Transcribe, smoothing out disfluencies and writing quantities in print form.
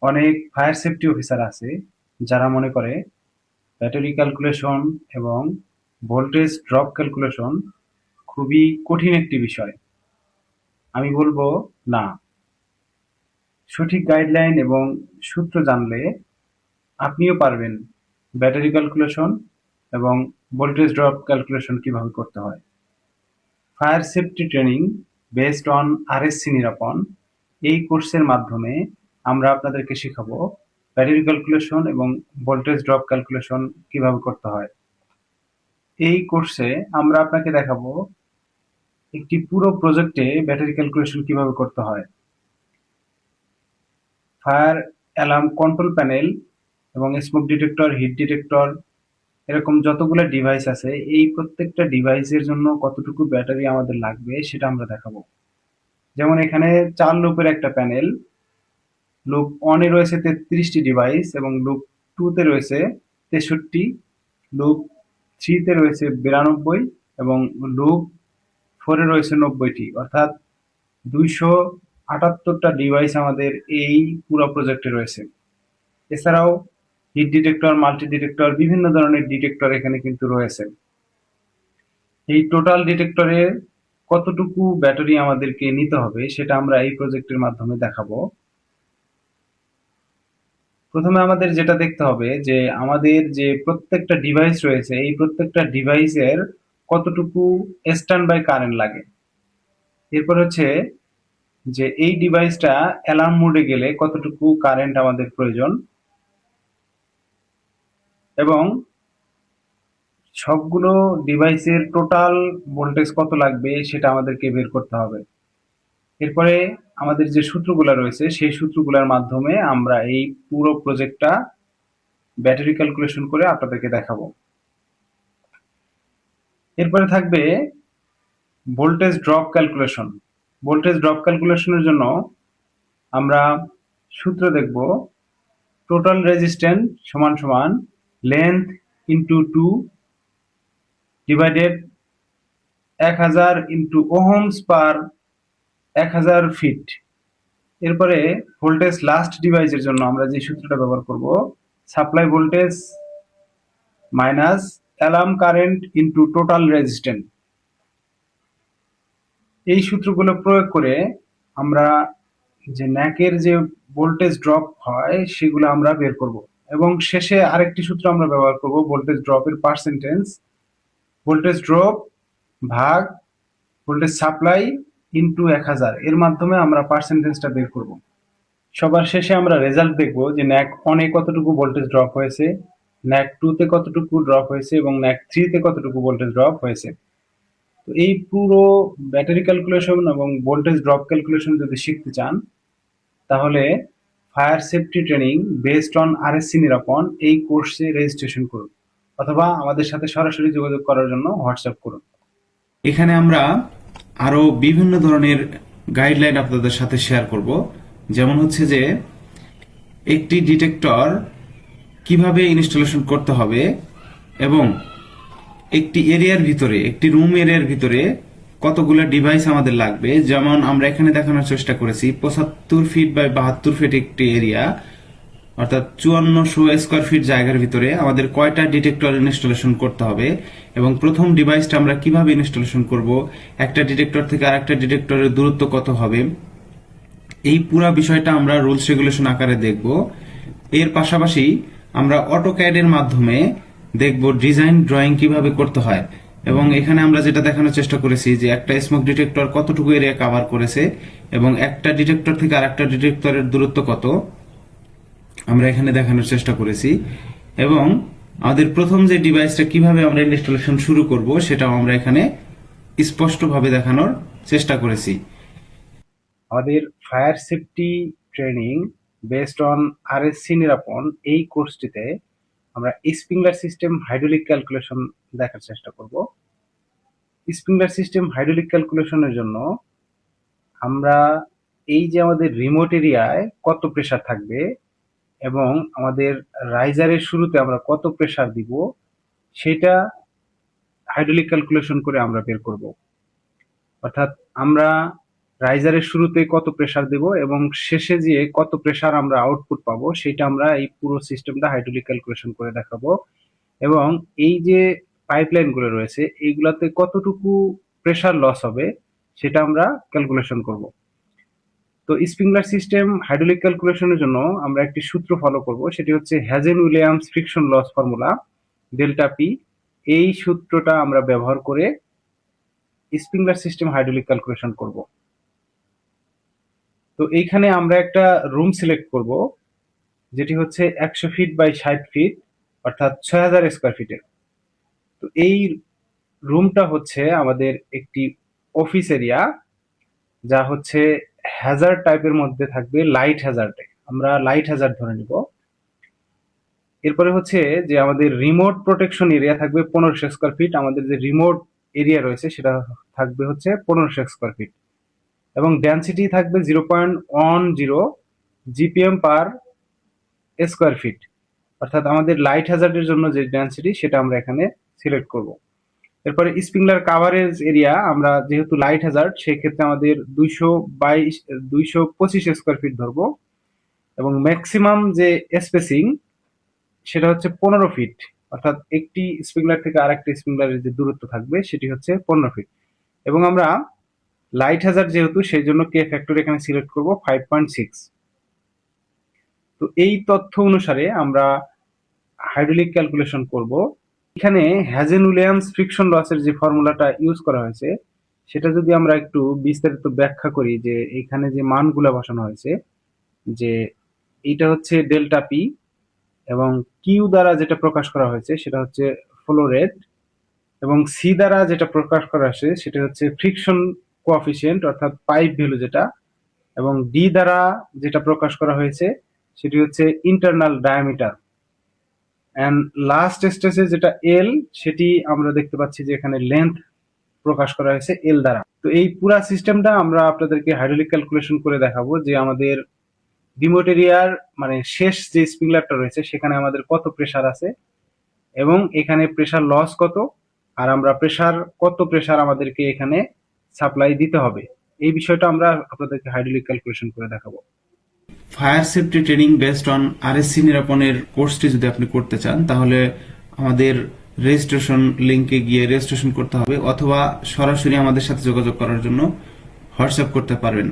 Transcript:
অনেক fire safety officer আছে যারা মনে করে ব্যাটারি ক্যালকুলেশন এবং ভোল্টেজ ড্রপ ক্যালকুলেশন খুবই কঠিন একটি বিষয়। আমি বলবো না, সঠিক গাইডলাইন এবং সূত্র জানলে আপনিও পারবেন ব্যাটারি ক্যালকুলেশন এবং ভোল্টেজ ড্রপ ক্যালকুলেশন কিভাবে করতে হয়। Fire safety training based on RSC Nirapon এই কোর্সের মাধ্যমে আমরা আপনাদেরকে শেখাবো ব্যাটারি ক্যালকুলেশন এবং ভোল্টেজ ড্রপ ক্যালকুলেশন কিভাবে করতে হয়। এই কোর্সে আমরা আপনাকে দেখাবো একটি পুরো প্রজেক্টে ব্যাটারি ক্যালকুলেশন কিভাবে করতে হয়, ফায়ার অ্যালার্ম কন্ট্রোল প্যানেল এবং স্মোক ডিটেক্টর, হিট ডিটেক্টর, এরকম যতগুলো ডিভাইস আছে এই প্রত্যেকটা ডিভাইসের জন্য কতটুকু ব্যাটারি আমাদের লাগবে সেটা আমরা দেখাবো। যেমন এখানে 4 লুপের একটা প্যানেল, লুপ 1 এ রয়েছে 33টি ডিভাইস এবং লুপ 2 তে রয়েছে 63, লুপ 3 তে রয়েছে 92 এবং লুপ 4 এ রয়েছে 90টি, অর্থাৎ 278টা ডিভাইস আমাদের এই পুরো প্রজেক্টে রয়েছে। এছাড়াও হিট ডিটেক্টর, মাল্টি ডিটেক্টর, বিভিন্ন ধরনের ডিটেক্টর এখানে কিন্তু রয়েছে। এই টোটাল ডিটেক্টরে কতটুকু ব্যাটারি আমাদেরকে নিতে হবে সেটা আমরা এই প্রজেক্টের মাধ্যমে দেখাবো। প্রথমে আমাদের যেটা দেখতে হবে যে আমাদের যে প্রত্যেকটা ডিভাইস রয়েছে এই প্রত্যেকটা ডিভাইসের কতটুকু স্ট্যান্ড বাই কারেন্ট লাগে। এরপর হচ্ছে যে এই ডিভাইসটা অ্যালার্ম মোডে গেলে কতটুকু কারেন্ট আমাদের প্রয়োজন এবং সবগুলো ডিভাইসের টোটাল ভোল্টেজ কত লাগবে সেটা আমাদেরকে বের করতে হবে। এরপরে আমাদের যে সূত্রগুলো রয়েছে সেই সূত্রগুলোর মাধ্যমে আমরা এই পুরো প্রজেক্টটা ব্যাটারি ক্যালকুলেশন করে আপনাদেরকে দেখাবো। এরপরে থাকবে voltage drop calculation. Voltage drop ক্যালকুলেশনের জন্য আমরা সূত্র দেখব, টোটাল রেজিস্ট্যান্স সমান সমান length into 2 divided 1000 into ohms per 1000 feet. এরপরে ভোল্টেজ লাস্ট ডিভাইসের জন্য আমরা যে সূত্রটা ব্যবহার করব, supply voltage minus alarm current into total resistance. এই সূত্রগুলো প্রয়োগ করে আমরা যে ন্যাকের যে ভোল্টেজ ড্রপ হয় সেগুলো আমরা বের করব এবং শেষে আরেকটি সূত্র আমরা ব্যবহার করব, ভোল্টেজ ড্রপের পার্সেন্টেজ, ভোল্টেজ ড্রপ ভাগ ভোল্টেজ সাপ্লাই ইন্টু 1000, এর মাধ্যমে আমরা পার্সেন্টেজটা বের করব। সবার শেষে আমরা রেজাল্ট দেখব যে ন্যাক 1 এ কতটুকু ভোল্টেজ ড্রপ হয়েছে, ন্যাক 2 তে কতটুকু ড্রপ হয়েছে এবং ন্যাক 3 তে কতটুকু ভোল্টেজ ড্রপ হয়েছে। তো এই পুরো ব্যাটারি ক্যালকুলেশন এবং ভোল্টেজ ড্রপ ক্যালকুলেশন যদি শিখতে চান তাহলে fire safety training based on RSC Nirapon এই কোর্সে রেজিস্ট্রেশন করুন অথবা আমাদের সাথে সরাসরি যোগাযোগ করার জন্য হোয়াটসঅ্যাপ করুন। এখানে আমরা আরো বিভিন্ন ধরনের গাইডলাইন আপনাদের সাথে শেয়ার করব, যেমন হচ্ছে যে একটি ডিটেক্টর কিভাবে ইনস্টলেশন করতে হবে এবং একটি এরিয়ার ভিতরে, একটি রুম এরিয়ার ভিতরে কতগুলো ডিভাইস আমাদের লাগবে। যেমন আমরা এখানে দেখানোর চেষ্টা করেছি 75 ফিট বাই 72 ফিট একটি এরিয়া, অর্থাৎ 5400 স্কোয়ার ফিট জায়গার ভিতরে আমাদের কয়টা ডিটেক্টর ইনস্টলেশন করতে হবে এবং প্রথম ডিভাইসটা আমরা কিভাবে ইনস্টলেশন করব, একটা ডিটেক্টর থেকে আরেকটা ডিটেক্টরের দূরত্ব কত হবে, এই পুরো বিষয়টা আমরা রুলস রেগুলেশন আকারে দেখব। এর পাশাপাশি আমরা অটোক্যাড এর মাধ্যমে দেখব ডিজাইন ড্রয়িং কিভাবে করতে হয় এবং এখানে আমরা যেটা দেখানোর চেষ্টা করেছি যে একটা স্মোক ডিটেক্টর কতটুকু এরিয়া কভার করেছে এবং একটা ডিটেক্টর থেকে আরেকটা ডিটেক্টরের দূরত্ব কত আমরা এখানে দেখানোর চেষ্টা করেছি এবং আমাদের প্রথম যে ডিভাইসটা কিভাবে আমরা ইনস্টলেশন শুরু করব সেটাও আমরা এখানে স্পষ্টভাবে দেখানোর চেষ্টা করেছি। আমাদের fire safety training based on RSC Nirapon এই কোর্সটিতে আমরা স্প্রিংলার সিস্টেম হাইড্রোলিক ক্যালকুলেশন দেখার চেষ্টা করব। স্প্রিংলার সিস্টেম হাইড্রোলিক ক্যালকুলেশনের জন্য আমরা এই যে আমাদের রিমোট এরিয়ায় কত প্রেসার থাকবে এবং আমাদের রাইজারের শুরুতে আমরা কত প্রেসার দিব সেটা হাইড্রোলিক ক্যালকুলেশন করে আমরা বের করব। অর্থাৎ আমরা রাইজারের শুরুতে কত প্রেসার দেব এবং শেষে গিয়ে কত প্রেসার আমরা আউটপুট পাবো, সেটা আমরা এই পুরো সিস্টেমটা হাইড্রোলিক ক্যালকুলেশন করে দেখাবো। এবং এই যে পাইপলাইন গুলো রয়েছে এইগুলাতে কতটুকু প্রেসার লস হবে সেটা আমরা ক্যালকুলেশন করব। তো স্প্রিংলার সিস্টেম হাইড্রোলিক ক্যালকুলেশনের জন্য আমরা একটি সূত্র ফলো করব, সেটি হচ্ছে Hazen Williams friction loss formula delta P. এই সূত্রটা আমরা ব্যবহার করে স্প্রিংলার সিস্টেম হাইড্রোলিক ক্যালকুলেশন করব। তো এইখানে আমরা একটা রুম সিলেক্ট করব, যেটি হচ্ছে 100 ফিট বাই 60 ফিট, অর্থাৎ 6000 স্কোয়ার ফিটের। তো এই রুমটা হচ্ছে আমাদের একটি অফিস এরিয়া, যা হচ্ছে হ্যাজার্ড টাইপের মধ্যে থাকবে, লাইট হ্যাজার্ডে আমরা লাইট হ্যাজার্ড ধরে নিব। এরপরে হচ্ছে যে আমাদের রিমোট প্রোটেকশন এরিয়া থাকবে 1500 স্কোয়ার ফিট, আমাদের যে রিমোট এরিয়া রয়েছে সেটা থাকবে হচ্ছে 1500 স্কোয়ার ফিট, এবং ডেনসিটি থাকবে 0.10 জিপিএম পার স্কোয়ার ফিট, অর্থাৎ আমাদের লাইট হ্যাজার্ডের জন্য যে ডেনসিটি সেটা আমরা এখানে সিলেক্ট করব। এরপরে স্প্রিংলার কাভারেজ এরিয়া আমরা যেহেতু লাইট হ্যাজার্ড সেই ক্ষেত্রে আমাদের 225 স্কোয়ার ফিট ধরবো, এবং ম্যাক্সিমাম যে স্পেসিং সেটা হচ্ছে 15 ফিট, অর্থাৎ একটি স্প্রিংলার থেকে আরেকটি স্প্রিংলারের যে দূরত্ব থাকবে সেটি হচ্ছে 15 ফিট। এবং আমরা লাইট হ্যাজার্ড যেহেতু সেই জন্য কে ফ্যাক্টর এখানে সিলেক্ট করব 5.6। তো এই তথ্য অনুসারে আমরা হাইড্রোলিক ক্যালকুলেশন করব। এখানে হ্যাজেন উইলিয়ামস ফ্রিকশন লসের যে ফর্মুলাটা ইউজ করা হয়েছে সেটা যদি আমরা একটু বিস্তারিত ব্যাখ্যা করি, যে এখানে যে মানগুলো বসানো হয়েছে, যে এইটা হচ্ছে ডেল্টা পি, এবং কিউ দ্বারা যেটা প্রকাশ করা হয়েছে সেটা হচ্ছে ফ্লো রেট, এবং সি দ্বারা যেটা প্রকাশ করা হয়েছে সেটা হচ্ছে ফ্রিকশন কোএফিসিয়েন্ট অর্থাৎ পাইপ ভ্যালু যেটা, এবং ডি দ্বারা যেটা প্রকাশ করা হয়েছে সেটি হচ্ছে ইন্টারনাল ডায়ামিটার, এন্ড লাস্ট স্টেজে যেটা এল সেটি আমরা দেখতে পাচ্ছি যে এখানে লেন্থ প্রকাশ করা হয়েছে এল দ্বারা। তো এই পুরা সিস্টেমটা আমরা আপনাদেরকে হাইড্রোলিক ক্যালকুলেশন করে দেখাবো, যে আমাদের রিমোট এরিয়ার মানে শেষ যে স্প্রিংলারটা রয়েছে সেখানে আমাদের কত প্রেসার আছে, এবং এখানে প্রেসার লস কত, আর আমরা কত প্রেসার আমাদেরকে এখানে সাপ্লাই দিতে হবে, এই বিষয়টা আমরা আপনাদেরকে হাইড্রোলিক ক্যালকুলেশন করে দেখাবো। Fire safety training based on RSC নিরাপনের কোর্সটি যদি আপনি করতে চান তাহলে আমাদের রেজিস্ট্রেশন লিংকে গিয়ে রেজিস্ট্রেশন করতে হবে, অথবা সরাসরি আমাদের সাথে যোগাযোগ করার জন্য হোয়াটসঅ্যাপ করতে পারবেন।